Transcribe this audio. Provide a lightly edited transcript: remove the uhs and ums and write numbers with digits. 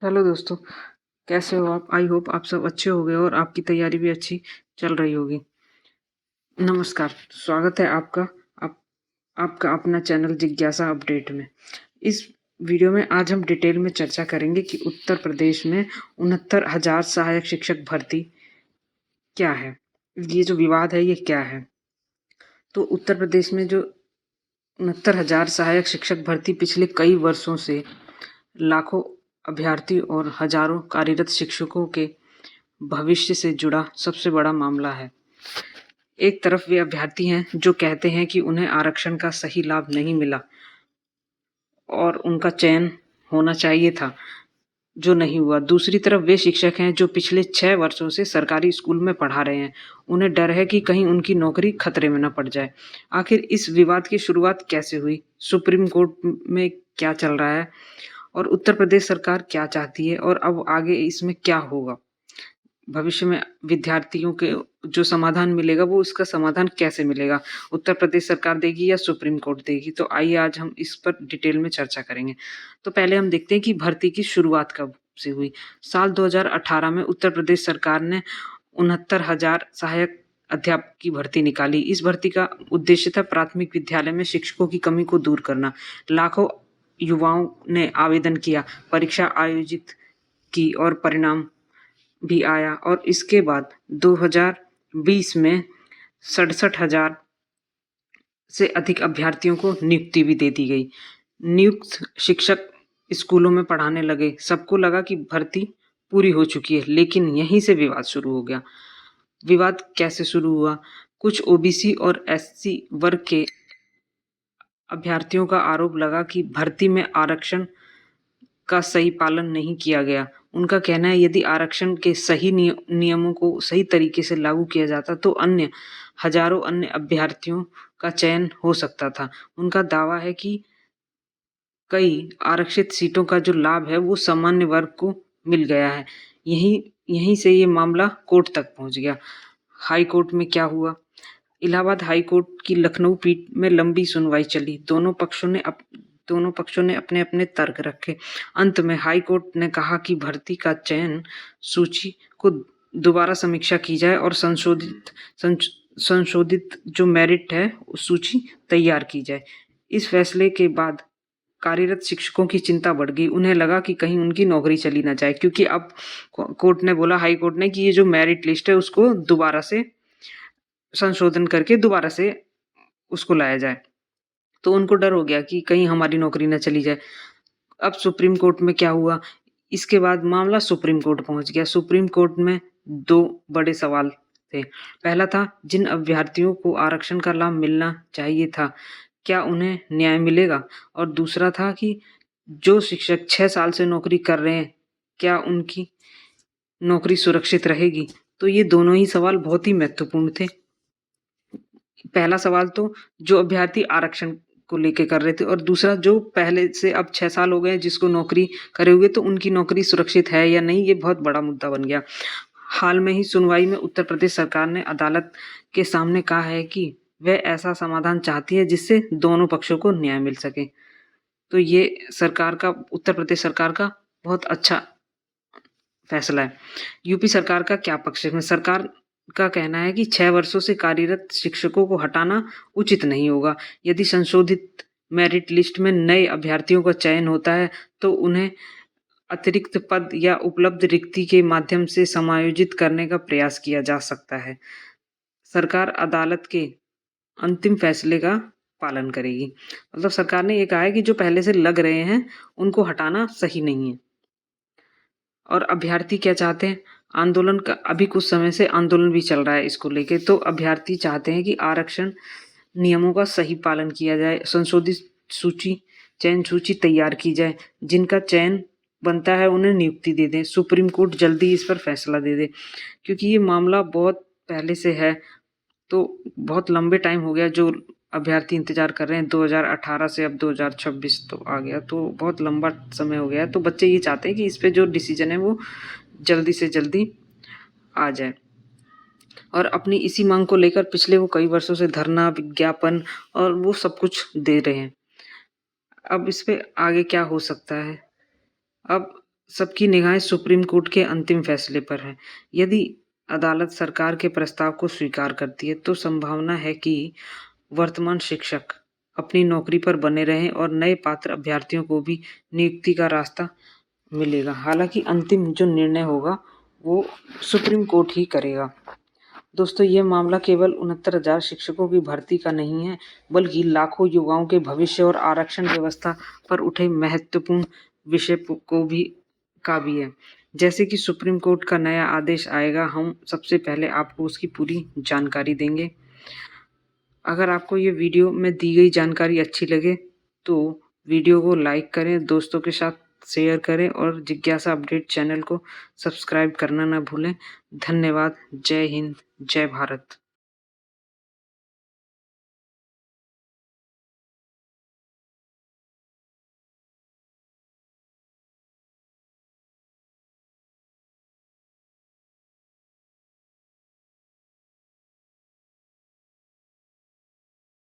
Hello दोस्तों, कैसे हो आप? आई होप आप सब अच्छे होंगे और आपकी तैयारी भी अच्छी चल रही होगी। नमस्कार, स्वागत है आपका अपना चैनल जिज्ञासा अपडेट में। इस वीडियो में आज हम डिटेल में चर्चा करेंगे कि उत्तर प्रदेश में 69,000 सहायक शिक्षक भर्ती क्या है। ये जो विवाद है ये क्या है? तो उत्तर प्रदेश में जो 69,000 सहायक शिक्षक भर्ती पिछले कई वर्षों से लाखों अभ्यर्थी और हजारों कार्यरत शिक्षकों के भविष्य से जुड़ा सबसे बड़ा मामला है। एक तरफ वे अभ्यर्थी हैं जो कहते हैं कि उन्हें आरक्षण का सही लाभ नहीं मिला और उनका चयन होना चाहिए था, जो नहीं हुआ। दूसरी तरफ वे शिक्षक हैं जो पिछले 6 वर्षों से सरकारी स्कूल में पढ़ा रहे हैं। उन्हें डर है कि कहीं उनकी नौकरी खतरे में न पड़ जाए। आखिर इस विवाद की शुरुआत कैसे हुई? सुप्रीम कोर्ट में क्या चल रहा है? और उत्तर प्रदेश सरकार क्या चाहती है? और अब आगे इसमें क्या होगा? भविष्य में विद्यार्थियों के जो समाधान मिलेगा वो इसका समाधान कैसे मिलेगा? उत्तर प्रदेश सरकार देगी या सुप्रीम कोर्ट देगी? तो आइए आज हम इस पर डिटेल में चर्चा करेंगे। तो पहले हम देखते हैं कि भर्ती की शुरुआत कब से हुई। साल 2018 में उत्तर प्रदेश सरकार ने 69,000 सहायक अध्यापक की भर्ती निकाली। इस भर्ती का उद्देश्य था प्राथमिक विद्यालय में शिक्षकों की कमी को दूर करना। लाखों युवाओं ने आवेदन किया, परीक्षा आयोजित की और परिणाम भी आया और इसके बाद 2020 में 67,000 से अधिक अभ्यर्थियों को नियुक्ति भी दे दी गई। नियुक्त शिक्षक स्कूलों में पढ़ाने लगे। सबको लगा कि भर्ती पूरी हो चुकी है, लेकिन यहीं से विवाद शुरू हो गया। विवाद कैसे शुरू हुआ? कुछ ओबीसी और एससी वर्ग के अभ्यर्थियों का आरोप लगा कि भर्ती में आरक्षण का सही पालन नहीं किया गया। उनका कहना है यदि आरक्षण के सही नियमों को सही तरीके से लागू किया जाता तो हजारों अन्य अभ्यर्थियों का चयन हो सकता था। उनका दावा है कि कई आरक्षित सीटों का जो लाभ है वो सामान्य वर्ग को मिल गया है। यहीं यहीं से ये मामला कोर्ट तक पहुंच गया। हाई कोर्ट में क्या हुआ? इलाहाबाद हाई कोर्ट की लखनऊ पीठ में लंबी सुनवाई चली। दोनों पक्षों ने अपने अपने तर्क रखे। अंत में हाई कोर्ट ने कहा कि भर्ती का चयन सूची को दोबारा समीक्षा की जाए और संशोधित जो मेरिट है उस सूची तैयार की जाए। इस फैसले के बाद कार्यरत शिक्षकों की चिंता बढ़ गई। उन्हें लगा कि कहीं उनकी नौकरी चली ना जाए, क्योंकि अब कोर्ट ने बोला, हाई कोर्ट ने, कि ये जो मेरिट लिस्ट है उसको दोबारा से संशोधन करके दोबारा से उसको लाया जाए। तो उनको डर हो गया कि कहीं हमारी नौकरी ना चली जाए। अब सुप्रीम कोर्ट में क्या हुआ? इसके बाद मामला सुप्रीम कोर्ट पहुंच गया। सुप्रीम कोर्ट में 2 बड़े सवाल थे। पहला था जिन अभ्यर्थियों को आरक्षण का लाभ मिलना चाहिए था, क्या उन्हें न्याय मिलेगा? और दूसरा था कि जो शिक्षक 6 साल से नौकरी कर रहे हैं, क्या उनकी नौकरी सुरक्षित रहेगी? तो ये दोनों ही सवाल बहुत ही महत्वपूर्ण थे। पहला सवाल तो जो अभ्यर्थी आरक्षण को लेके कर रहे थे, और दूसरा जो पहले से अब 6 साल हो गए जिसको नौकरी करे हुए, तो उनकी नौकरी सुरक्षित है या नहीं, ये बहुत बड़ा मुद्दा बन गया। हाल में ही सुनवाई में उत्तर प्रदेश सरकार ने अदालत के सामने कहा है कि वह ऐसा समाधान चाहती है जिससे दोनों पक्षों को न्याय मिल सके। तो ये उत्तर प्रदेश सरकार का बहुत अच्छा फैसला है। यूपी सरकार का क्या पक्ष है? सरकार का कहना है कि 6 वर्षों से कार्यरत शिक्षकों को हटाना उचित नहीं होगा। यदि संशोधित मेरिट लिस्ट में नए अभ्यर्थियों का चयन होता है तो उन्हें अतिरिक्त पद या उपलब्ध रिक्ति के माध्यम से समायोजित करने का प्रयास किया जा सकता है। सरकार अदालत के अंतिम फैसले का पालन करेगी। मतलब सरकार ने ये कहा है कि जो पहले से लग रहे हैं उनको हटाना सही नहीं है। और अभ्यर्थी क्या चाहते हैं? आंदोलन का अभी कुछ समय से आंदोलन भी चल रहा है इसको लेके। तो अभ्यर्थी चाहते हैं कि आरक्षण नियमों का सही पालन किया जाए, संशोधित चयन सूची तैयार की जाए, जिनका चयन बनता है उन्हें नियुक्ति दे दें। सुप्रीम कोर्ट जल्दी इस पर फैसला दे दे, क्योंकि ये मामला बहुत पहले से है। तो बहुत लंबे टाइम हो गया जो अभ्यर्थी इंतजार कर रहे हैं। 2018 से अब 2026 तो आ गया, तो बहुत लंबा समय हो गया है। तो बच्चे ये चाहते हैं कि इस पे जो डिसीजन है वो जल्दी से जल्दी आ जाए, और अपनी इसी मांग को लेकर पिछले वो कई वर्षों से धरना, विज्ञापन और वो सब कुछ दे रहे हैं। अब इस पे आगे क्या हो सकता है? अब सबकी निगाहें सुप्रीम कोर्ट के अंतिम फैसले पर हैं। यदि अदालत सरकार के प्रस्ताव को स्वीकार करती है, तो संभावना है कि वर्तमान शिक्षक अपनी नौकरी पर बने रहें और नए पात्र अभ्यर्थियों को भी नियुक्ति का रास्ता मिलेगा। हालांकि अंतिम जो निर्णय होगा वो सुप्रीम कोर्ट ही करेगा। दोस्तों, ये मामला केवल 69,000 शिक्षकों की भर्ती का नहीं है, बल्कि लाखों युवाओं के भविष्य और आरक्षण व्यवस्था पर उठे महत्वपूर्ण विषय का भी है। जैसे कि सुप्रीम कोर्ट का नया आदेश आएगा, हम सबसे पहले आपको उसकी पूरी जानकारी देंगे। अगर आपको ये वीडियो में दी गई जानकारी अच्छी लगे तो वीडियो को लाइक करें, दोस्तों के साथ शेयर करें और जिज्ञासा अपडेट चैनल को सब्सक्राइब करना ना भूलें। धन्यवाद। जय हिंद, जय भारत।